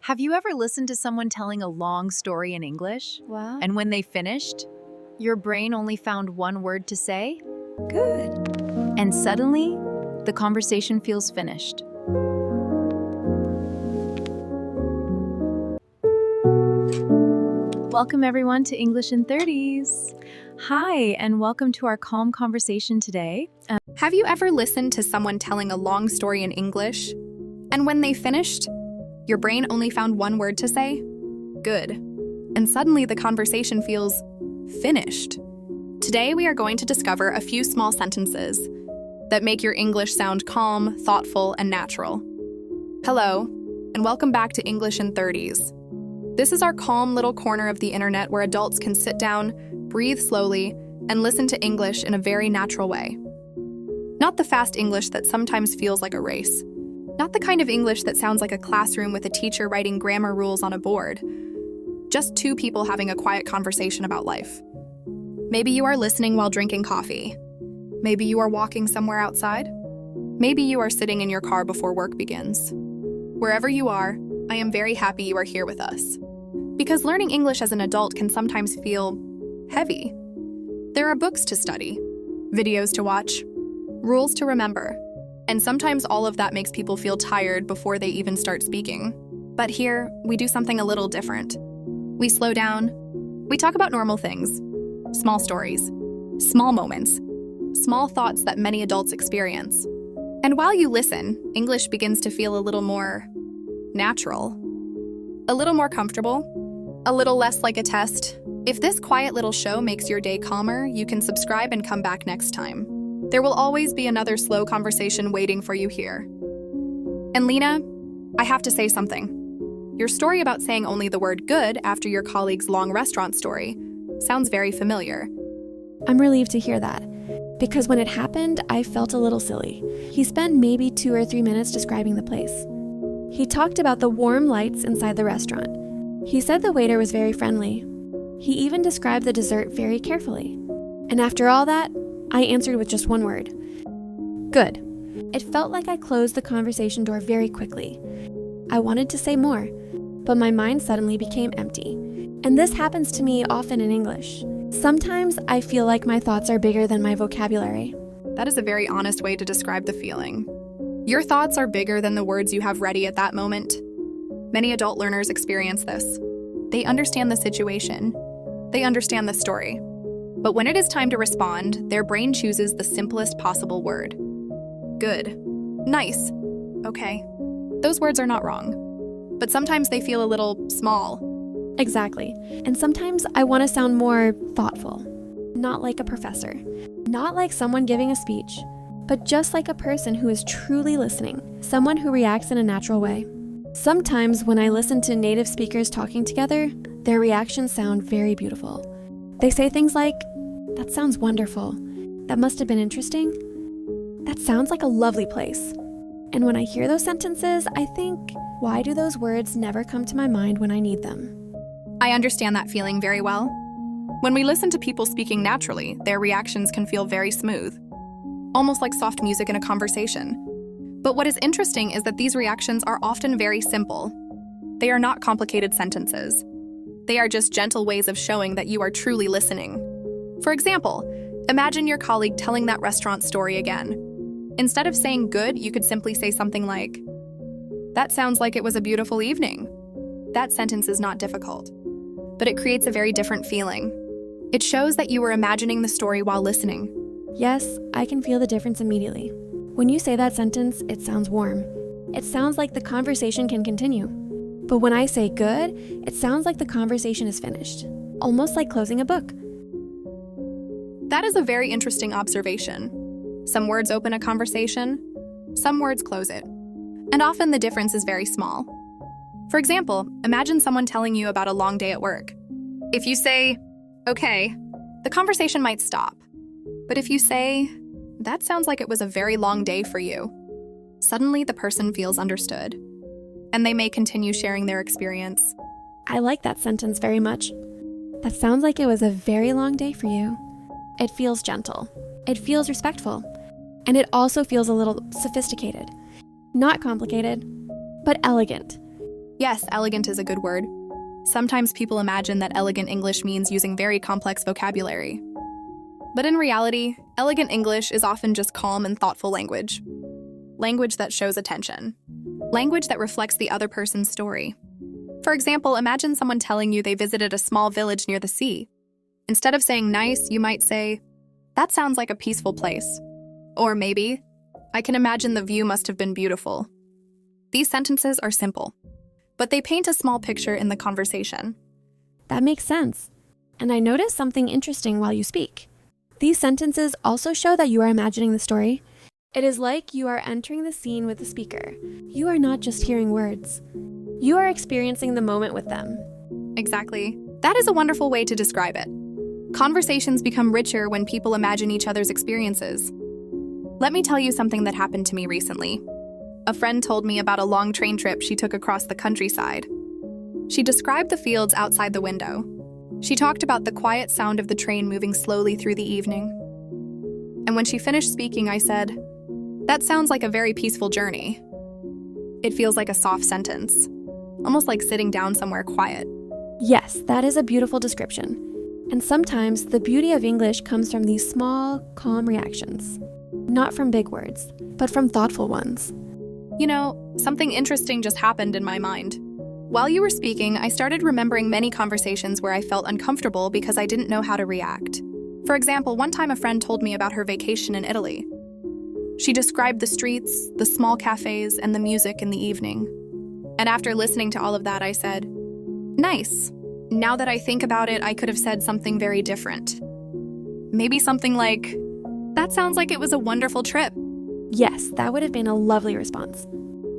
Have you ever listened to someone telling a long story in English? What? And when they finished, your brain only found one word to say? Good. And suddenly, the conversation feels finished. Welcome everyone to English in 30s. Hi, and welcome to our calm conversation today. Have you ever listened to someone telling a long story in English, and when they finished, your brain only found one word to say? Good. And suddenly the conversation feels finished. Today we are going to discover a few small sentences that make your English sound calm, thoughtful, and natural. Hello, and welcome back to English in 30s. This is our calm little corner of the internet where adults can sit down, breathe slowly, and listen to English in a very natural way. Not the fast English that sometimes feels like a race. Not the kind of English that sounds like a classroom with a teacher writing grammar rules on a board. Just two people having a quiet conversation about life. Maybe you are listening while drinking coffee. Maybe you are walking somewhere outside. Maybe you are sitting in your car before work begins. Wherever you are, I am very happy you are here with us. Because learning English as an adult can sometimes feel heavy. There are books to study, videos to watch, rules to remember, and sometimes all of that makes people feel tired before they even start speaking. But here, we do something a little different. We slow down. We talk about normal things, small stories, small moments, small thoughts that many adults experience. And while you listen, English begins to feel a little more natural, a little more comfortable, a little less like a test. If this quiet little show makes your day calmer, you can subscribe and come back next time. There will always be another slow conversation waiting for you here. And Lina, I have to say something. Your story about saying only the word good after your colleague's long restaurant story sounds very familiar. I'm relieved to hear that, because when it happened, I felt a little silly. He spent maybe 2 or 3 minutes describing the place. He talked about the warm lights inside the restaurant. He said the waiter was very friendly. He even described the dessert very carefully. And after all that, I answered with just one word. Good. It felt like I closed the conversation door very quickly. I wanted to say more, but my mind suddenly became empty. And this happens to me often in English. Sometimes I feel like my thoughts are bigger than my vocabulary. That is a very honest way to describe the feeling. Your thoughts are bigger than the words you have ready at that moment. Many adult learners experience this. They understand the situation. They understand the story. But when it is time to respond, their brain chooses the simplest possible word. Good. Nice. Okay. Those words are not wrong. But sometimes they feel a little small. Exactly. And sometimes I want to sound more thoughtful. Not like a professor. Not like someone giving a speech. But just like a person who is truly listening. Someone who reacts in a natural way. Sometimes when I listen to native speakers talking together, their reactions sound very beautiful. They say things like, "That sounds wonderful. That must have been interesting. That sounds like a lovely place." And when I hear those sentences, I think, why do those words never come to my mind when I need them? I understand that feeling very well. When we listen to people speaking naturally, their reactions can feel very smooth, almost like soft music in a conversation. But what is interesting is that these reactions are often very simple. They are not complicated sentences. They are just gentle ways of showing that you are truly listening. For example, imagine your colleague telling that restaurant story again. Instead of saying good, you could simply say something like, "That sounds like it was a beautiful evening." That sentence is not difficult, but it creates a very different feeling. It shows that you were imagining the story while listening. Yes, I can feel the difference immediately. When you say that sentence, it sounds warm. It sounds like the conversation can continue. But when I say good, it sounds like the conversation is finished, almost like closing a book. That is a very interesting observation. Some words open a conversation, some words close it. And often the difference is very small. For example, imagine someone telling you about a long day at work. If you say, "Okay," the conversation might stop. But if you say, "That sounds like it was a very long day for you," suddenly the person feels understood. And they may continue sharing their experience. I like that sentence very much. That sounds like it was a very long day for you. It feels gentle. It feels respectful. And it also feels a little sophisticated. Not complicated, but elegant. Yes, elegant is a good word. Sometimes people imagine that elegant English means using very complex vocabulary. But in reality, elegant English is often just calm and thoughtful language. Language that shows attention. Language that reflects the other person's story. For example, imagine someone telling you they visited a small village near the sea. Instead of saying nice, you might say, "That sounds like a peaceful place." Or maybe, "I can imagine the view must have been beautiful." These sentences are simple, but they paint a small picture in the conversation. That makes sense. And I noticed something interesting while you speak. These sentences also show that you are imagining the story. It is like you are entering the scene with the speaker. You are not just hearing words. You are experiencing the moment with them. Exactly. That is a wonderful way to describe it. Conversations become richer when people imagine each other's experiences. Let me tell you something that happened to me recently. A friend told me about a long train trip she took across the countryside. She described the fields outside the window. She talked about the quiet sound of the train moving slowly through the evening. And when she finished speaking, I said, "That sounds like a very peaceful journey." It feels like a soft sentence, almost like sitting down somewhere quiet. Yes, that is a beautiful description. And sometimes the beauty of English comes from these small, calm reactions. Not from big words, but from thoughtful ones. You know, something interesting just happened in my mind. While you were speaking, I started remembering many conversations where I felt uncomfortable because I didn't know how to react. For example, one time a friend told me about her vacation in Italy. She described the streets, the small cafes, and the music in the evening. And after listening to all of that, I said, "Nice. Now that I think about it, I could have said something very different. Maybe something like, 'That sounds like it was a wonderful trip.'" Yes, that would have been a lovely response.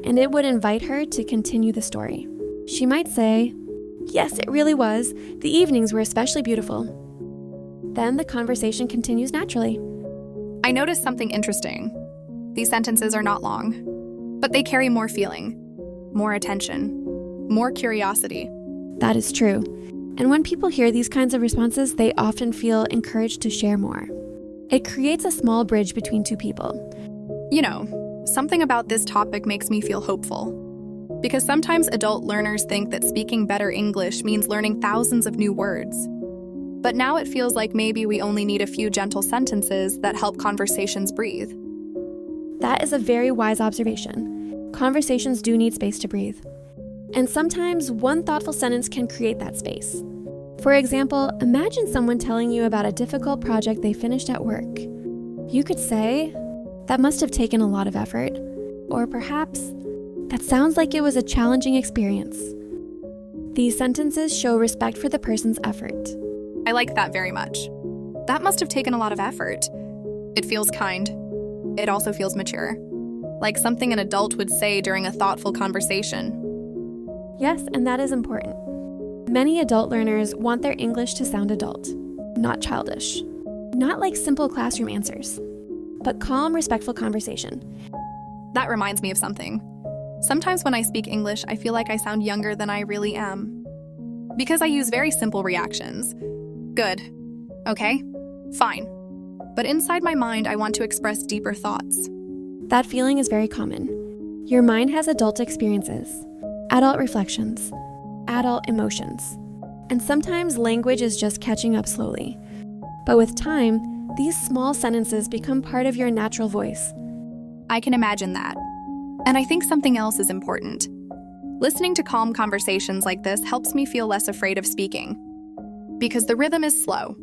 And it would invite her to continue the story. She might say, "Yes, it really was. The evenings were especially beautiful." Then the conversation continues naturally. I noticed something interesting. These sentences are not long, but they carry more feeling, more attention, more curiosity. That is true. And when people hear these kinds of responses, they often feel encouraged to share more. It creates a small bridge between two people. You know, something about this topic makes me feel hopeful. Because sometimes adult learners think that speaking better English means learning thousands of new words. But now it feels like maybe we only need a few gentle sentences that help conversations breathe. That is a very wise observation. Conversations do need space to breathe. And sometimes one thoughtful sentence can create that space. For example, imagine someone telling you about a difficult project they finished at work. You could say, "That must have taken a lot of effort." Or perhaps, "That sounds like it was a challenging experience." These sentences show respect for the person's effort. I like that very much. That must have taken a lot of effort. It feels kind. It also feels mature. Like something an adult would say during a thoughtful conversation. Yes, and that is important. Many adult learners want their English to sound adult, not childish. Not like simple classroom answers, but calm, respectful conversation. That reminds me of something. Sometimes when I speak English, I feel like I sound younger than I really am. Because I use very simple reactions. Good. Okay. Fine. But inside my mind, I want to express deeper thoughts. That feeling is very common. Your mind has adult experiences, adult reflections, adult emotions. And sometimes language is just catching up slowly. But with time, these small sentences become part of your natural voice. I can imagine that. And I think something else is important. Listening to calm conversations like this helps me feel less afraid of speaking. Because the rhythm is slow.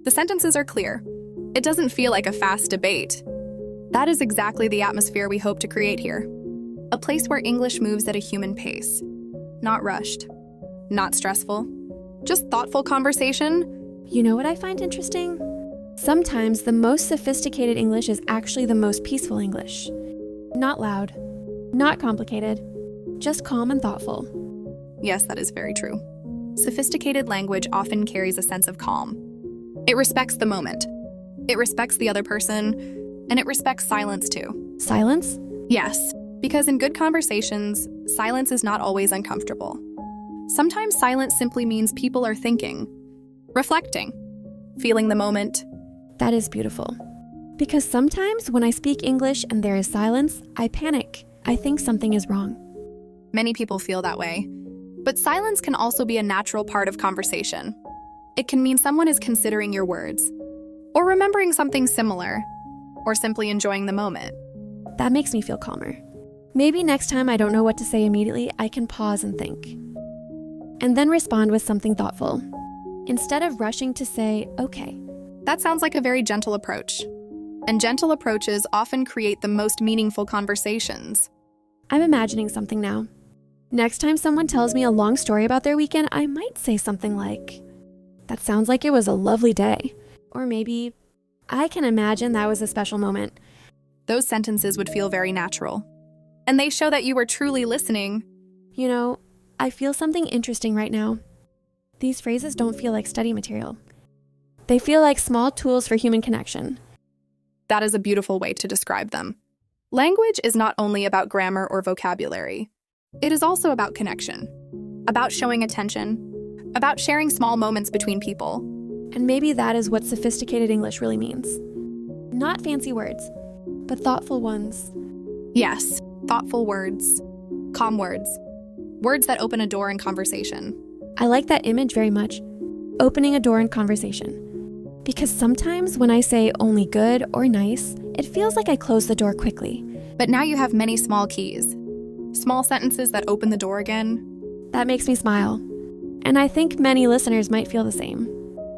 The sentences are clear. It doesn't feel like a fast debate. That is exactly the atmosphere we hope to create here. A place where English moves at a human pace. Not rushed. Not stressful. Just thoughtful conversation. You know what I find interesting? Sometimes the most sophisticated English is actually the most peaceful English. Not loud, not complicated, just calm and thoughtful. Yes, that is very true. Sophisticated language often carries a sense of calm. It respects the moment. It respects the other person, and it respects silence too. Silence? Yes, because in good conversations, silence is not always uncomfortable. Sometimes silence simply means people are thinking, reflecting, feeling the moment. That is beautiful. Because sometimes when I speak English and there is silence, I panic. I think something is wrong. Many people feel that way. But silence can also be a natural part of conversation. It can mean someone is considering your words, or remembering something similar, or simply enjoying the moment. That makes me feel calmer. Maybe next time I don't know what to say immediately, I can pause and think. And then respond with something thoughtful, instead of rushing to say, okay. That sounds like a very gentle approach. And gentle approaches often create the most meaningful conversations. I'm imagining something now. Next time someone tells me a long story about their weekend, I might say something like, that sounds like it was a lovely day. Or maybe, I can imagine that was a special moment. Those sentences would feel very natural. And they show that you are truly listening. You know, I feel something interesting right now. These phrases don't feel like study material. They feel like small tools for human connection. That is a beautiful way to describe them. Language is not only about grammar or vocabulary. It is also about connection, about showing attention, about sharing small moments between people. And maybe that is what sophisticated English really means. Not fancy words, but thoughtful ones. Yes, thoughtful words, calm words, words that open a door in conversation. I like that image very much, opening a door in conversation. Because sometimes when I say only good or nice, it feels like I close the door quickly. But now you have many small keys, small sentences that open the door again. That makes me smile. And I think many listeners might feel the same.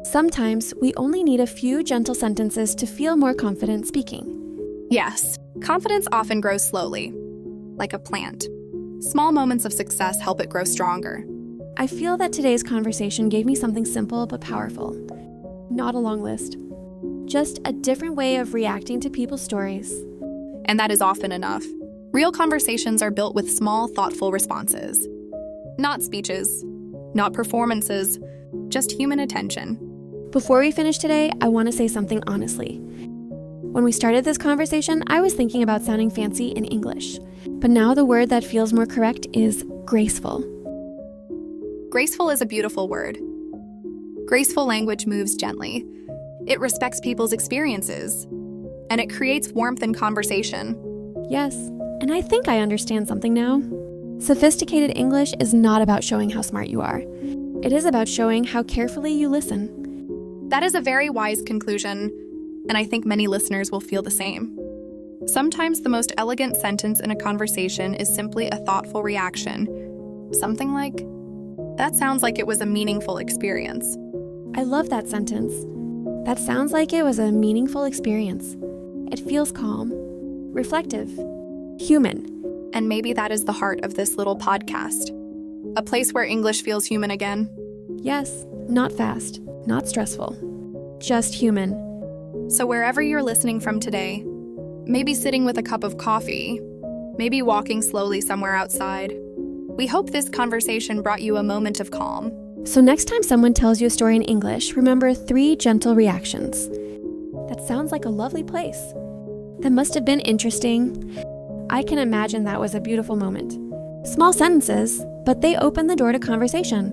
Sometimes we only need a few gentle sentences to feel more confident speaking. Yes, confidence often grows slowly, like a plant. Small moments of success help it grow stronger. I feel that today's conversation gave me something simple but powerful. Not a long list. Just a different way of reacting to people's stories. And that is often enough. Real conversations are built with small, thoughtful responses. Not speeches, not performances, just human attention. Before we finish today, I want to say something honestly. When we started this conversation, I was thinking about sounding fancy in English. But now the word that feels more correct is graceful. Graceful is a beautiful word. Graceful language moves gently. It respects people's experiences. And it creates warmth in conversation. Yes, and I think I understand something now. Sophisticated English is not about showing how smart you are. It is about showing how carefully you listen. That is a very wise conclusion, and I think many listeners will feel the same. Sometimes the most elegant sentence in a conversation is simply a thoughtful reaction. Something like, that sounds like it was a meaningful experience. I love that sentence. That sounds like it was a meaningful experience. It feels calm, reflective, human. And maybe that is the heart of this little podcast. A place where English feels human again. Yes, not fast, not stressful, just human. So wherever you're listening from today, maybe sitting with a cup of coffee, maybe walking slowly somewhere outside, we hope this conversation brought you a moment of calm. So next time someone tells you a story in English, remember 3 gentle reactions. That sounds like a lovely place. That must have been interesting. I can imagine that was a beautiful moment. Small sentences, but they open the door to conversation.